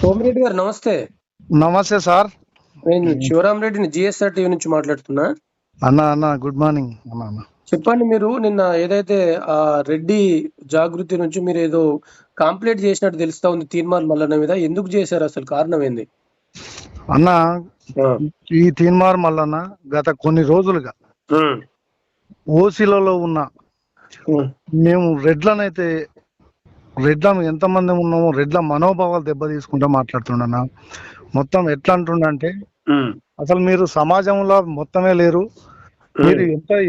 సోమిరెడ్డి గారు నమస్తే. నమస్తే సార్. నేను శివరామరెడ్డిని జిఎస్ఆర్ టీవీ నుంచి మాట్లాడుతున్నా. అన్న గుడ్ మార్నింగ్ అన్న. చెప్పండి, మీరు నిన్న ఏదైతే రెడ్డి జాగృతి నుంచి మీరు ఏదో కంప్లైంట్ చేసినట్టు తెలుస్తా ఉంది తీన్మార్ మల్లన్న మీద. ఎందుకు చేశారు, అసలు కారణం ఏంది అన్న? ఈ తీన్మార్ మల్లన్న గత కొన్ని రోజులుగా ఓసీలలో ఉన్న మేము రెడ్లను ఎంతమంది ఉన్నామో రెడ్ల మనోభావాలు దెబ్బ తీసుకుంటా మాట్లాడుతుండన్నా. మొత్తం ఎట్లా అంటుండంటే, అసలు మీరు సమాజంలో మొత్తమే లేరు, మీరు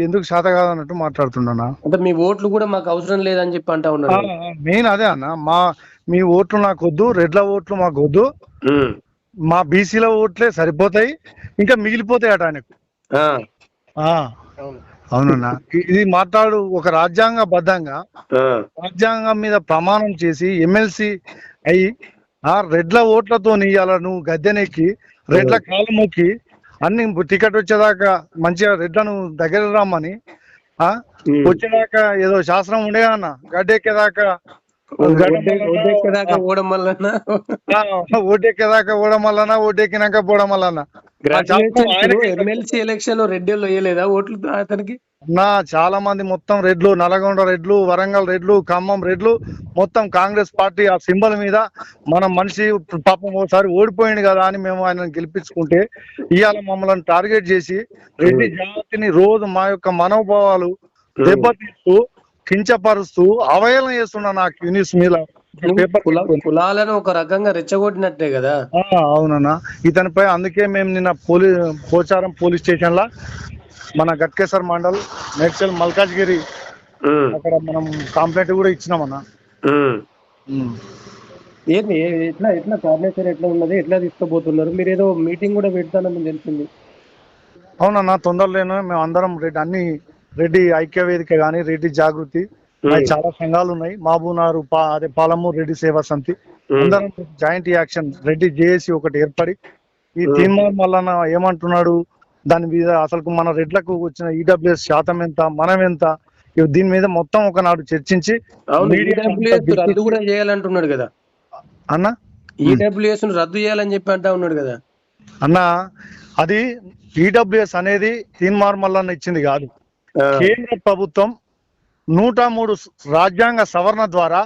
ఎందుకు శాత కాదన్నట్టు మాట్లాడుతుండన్నా. అంటే మీ ఓట్లు కూడా మాకు అవసరం లేదని చెప్పి అంటా ఉన్నారు. మెయిన్ అదే అన్న, మీ ఓట్లు నాకు వద్దు, రెడ్ల ఓట్లు మాకు వద్దు, మా బీసీల ఓట్లే సరిపోతాయి, ఇంకా మిగిలిపోతాయి అట ఆయనకు. అవునన్నా, ఇది మాట్లాడు ఒక రాజ్యాంగబద్ధంగా రాజ్యాంగం మీద ప్రమాణం చేసి ఎమ్మెల్సీ అయ్యి రెడ్ల ఓట్లతో ఇవాళ నువ్వు గద్దెనెక్కి రెడ్ల కాలు మొక్కి అన్ని టికెట్ వచ్చేదాకా మంచిగా రెడ్లను దగ్గర రమ్మని వచ్చేదాకా ఏదో శాస్త్రం ఉండే అన్న. గడ్డెక్కేదాకా ఓడెక్కేదాకా ఓడం వల్లనా ఓటెక్కినాక పోవడం వల్లనా. ఎమ్మెల్సీ ఎలక్షన్ రెడ్డిలో వేయలేదా ఓట్లు అతనికి? చాలా మంది మొత్తం రెడ్లు, నల్గొండ రెడ్లు, వరంగల్ రెడ్లు, ఖమ్మం రెడ్లు, మొత్తం కాంగ్రెస్ పార్టీ ఆ సింబల్ మీద మన మనిషి పాపం ఒకసారి ఓడిపోయింది కదా అని మేము ఆయన గెలిపించుకుంటే ఇవాళ మమ్మల్ని టార్గెట్ చేసి రెడ్డి జాతిని రోజు మా యొక్క మనోభావాలు దెబ్బతీస్తూ కించపరుస్తూ అవహేళన చేస్తున్నా నాకు న్యూస్ మీద. కులాలను ఒక రకంగా రెచ్చగొట్టినట్టే కదా. అవునన్నా, ఇతనిపై అందుకే మేము నిన్న పోచారం పోలీస్ స్టేషన్ లా మన గట్కేసర్ మండల్ మేడ్చల్ మల్కాజ్గిరి అక్కడ మనం కంప్లైంట్ కూడా ఇచ్చినామన్నా. ఏంటి ఎట్లా కార్నేచర్ ఎట్లా ఉన్నది, ఎట్లా తీసుకోబోతున్నారు? మీరు ఏదో మీటింగ్ కూడా పెడతానని తెలిసింది. అవునన్నా, తొందరలోనే మేము అందరం అన్ని రెడ్డి ఐక్య వేదిక గాని, రెడ్డి జాగృతి, చాలా సంఘాలు ఉన్నాయి, మహబూబ్నగర్ అదే పాలమూరు రెడ్డి సేవా సమితి, అందరం జాయింట్ యాక్షన్ రెడ్డి జేఏసీ ఒకటి ఏర్పడి ఈ తీన్మార్ మల్లన్న ఏమంటున్నాడు దాని మీద, అసలు మన రెడ్లకు వచ్చిన ఈడబ్ల్యూఎస్ శాతం ఎంత, మనం ఎంత, దీని మీద మొత్తం ఒకనాడు చర్చించి రద్దు కూడా చేయాలంటున్నాడు కదా అన్న. ఈడబ్ల్యూఎస్ రద్దు చేయాలని చెప్పి అంటా ఉన్నాడు కదా అన్న. అది ఈడబ్ల్యూఎస్ అనేది తీన్మార్ మల్లన్న ఇచ్చింది కాదు, కేంద్ర ప్రభుత్వం 103 రాజ్యాంగ సవరణ ద్వారా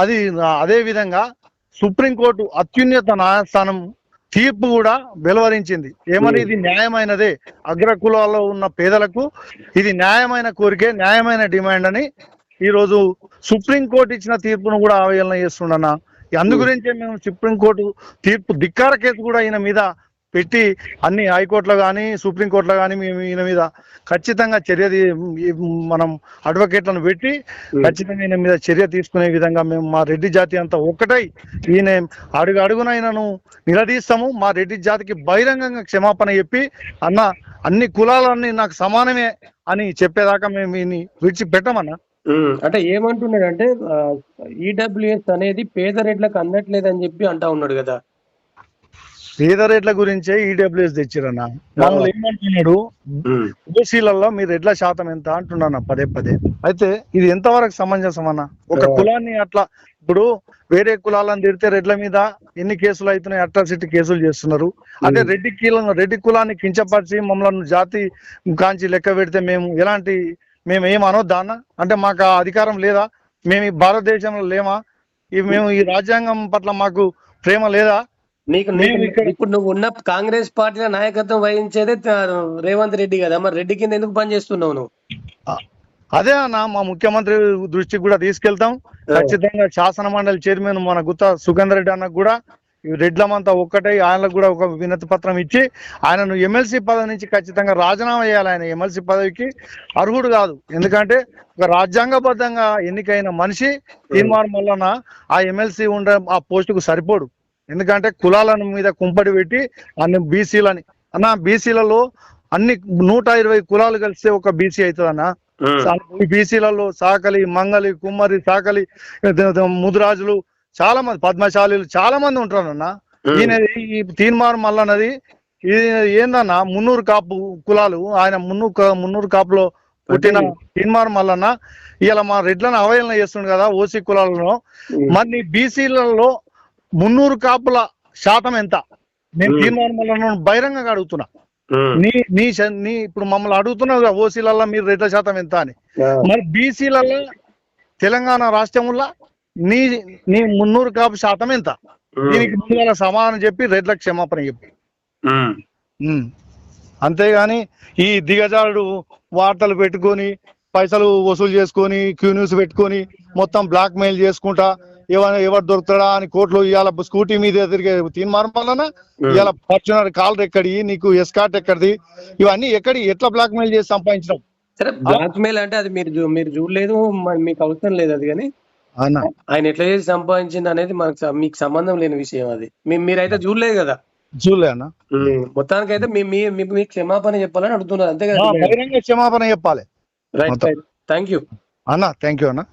అది. అదే విధంగా సుప్రీంకోర్టు అత్యున్నత న్యాయస్థానం తీర్పు కూడా వెలువరించింది. ఏమని, ఇది న్యాయమైనదే, అగ్ర కులాల్లో ఉన్న పేదలకు ఇది న్యాయమైన కోరికే, న్యాయమైన డిమాండ్ అని ఈరోజు సుప్రీంకోర్టు ఇచ్చిన తీర్పును కూడా అవహేళన చేస్తుండన్నా. అందు గురించే మేము సుప్రీంకోర్టు తీర్పు ధిక్కార కేసు కూడా ఈయన మీద పెట్టి అన్ని హైకోర్టులో కానీ సుప్రీంకోర్టులో కానీ మేము ఈయన మీద ఖచ్చితంగా మనం అడ్వకేట్లను పెట్టి ఖచ్చితంగా ఈయన మీద చర్య తీసుకునే విధంగా మేము మా రెడ్డి జాతి అంతా ఒక్కటై ఈయన అడుగున ఆయనను నిలదీస్తాము. మా రెడ్డి జాతికి బహిరంగంగా క్షమాపణ చెప్పి అన్న అన్ని కులాలన్నీ నాకు సమానమే అని చెప్పేదాకా మేము ఈయన్ని విడిచిపెట్టమన్నా. అంటే ఏమంటున్నాడు అంటే ఈడబ్ల్యూఎస్ అనేది పేద రెడ్లకు అందట్లేదని చెప్పి అంటా ఉన్నాడు కదా. పేద రెడ్ల గురించే ఈడబ్ల్యూఎస్ తెచ్చిరన్న. మమ్మల్ని ఏమంటున్నాడు, ఓసీలలో మీ రెడ్ల శాతం ఎంత అంటున్నాను పదే. అయితే ఇది ఎంతవరకు సమంజసం అన్న? ఒక కులాన్ని అట్లా ఇప్పుడు వేరే కులాలను తిడితే రెడ్ల మీద ఎన్ని కేసులు అవుతున్నాయి, అట్రాసిటీ కేసులు చేస్తున్నారు. అదే రెడ్డి కులాన్ని కించపరిచి మమ్మల్ని జాతి కాంచి లెక్క పెడితే మేము ఏం అనొద్దా అన్న? అంటే మాకు ఆ అధికారం లేదా? మేము ఈ భారతదేశంలో లేమా? మేము ఈ రాజ్యాంగం పట్ల మాకు ప్రేమ లేదా? ఇప్పుడు నువ్వు ఉన్న కాంగ్రెస్ పార్టీలో నాయకత్వం వహించేదే రేవంత్ రెడ్డి కదా, మరి రెడ్డి కింద ఎందుకు పనిచేస్తున్నావు నువ్వు? అదే అన్న, మా ముఖ్యమంత్రి దృష్టికి కూడా తీసుకెళ్తాం. ఖచ్చితంగా శాసన మండలి చైర్మన్ మన గుత్తా సుఖేందర్ రెడ్డి అన్నకు కూడా రెడ్లమంతా ఒక్కటై ఆయనకు కూడా ఒక వినతి పత్రం ఇచ్చి ఆయనను ఎమ్మెల్సీ పదవి నుంచి ఖచ్చితంగా రాజీనామా చేయాలి. ఆయన ఎమ్మెల్సీ పదవికి అర్హుడు కాదు. ఎందుకంటే ఒక రాజ్యాంగబద్ధంగా ఎన్నికైన మనిషి తీన్మార్ మల్లన్న ఆ ఎమ్మెల్సీ ఉండే ఆ పోస్టుకు సరిపోడు. ఎందుకంటే కులాలను మీద కుంపడి పెట్టి అన్ని బీసీలని అన్న, బీసీలలో అన్ని 120 కులాలు కలిస్తే ఒక బీసీ అవుతుంది అన్న. బీసీలలో సాకలి, మంగలి, కుమ్మరి, సాకలి, ముదిరాజులు చాలా మంది, పద్మశాలీలు చాలా మంది ఉంటారన్న. ఈయన ఈ తీన్మార్ మల్లన్నది ఏందన్న 300 కాపు కులాలు, ఆయన 300 కాపులో పుట్టిన తీన్మార్ మల్లన్న ఇలా మా రెడ్లను అవహేళన చేస్తుండు కదా ఓసీ కులాలలో. మరి బీసీలలో 300 కాపుల శాతం ఎంత? నేను మ్మ్. తీర్మానం వల్ల బహిరంగంగా అడుగుతున్నా. నీ ఇప్పుడు మమ్మల్ని అడుగుతున్నావు ఓసీలలో మీరు రెడ్ల శాతం ఎంత అని. మరి బీసీలలో తెలంగాణ రాష్ట్రంలో నీ నీ 300 కాపు శాతం ఎంత? దీనికి ముందుగా సమాధానం చెప్పి రెడ్లకు క్షమాపణ చెప్పి. అంతేగాని ఈ దిగజారుడు వార్తలు పెట్టుకొని పైసలు వసూలు చేసుకొని క్యూ న్యూస్ పెట్టుకొని మొత్తం బ్లాక్ మెయిల్ చేసుకుంటా ఎవరు దొరుకుతాడా అని కోర్టులో ఇవాళ స్కూటీ మీద తిరిగే తీర్మానం వలన ఇవాళ ఫార్చునర్ కాల్ ఎక్కడి, నీకు ఎస్కార్ట్ ఎక్కడిది, ఇవన్నీ ఎట్లా బ్లాక్ మెయిల్ చేసి సంపాదించడం? సరే బ్లాక్ మెయిల్ అంటే అది మీరు చూడలేదు, మీకు అవసరం లేదు అది. కానీ ఆయన ఎట్లా చేసి సంపాదించింది అనేది మీకు సంబంధం లేని విషయం అది. మీరైతే చూడలేదు కదా. చూడలే అన్న. మొత్తానికైతే మీ క్షమాపణ చెప్పాలని అడుగుతున్నారు అంతే కదా. బహిరంగ క్షమాపణ చెప్పాలి. రైట్, థ్యాంక్ యూ అన్న. థ్యాంక్ యూ అన్న.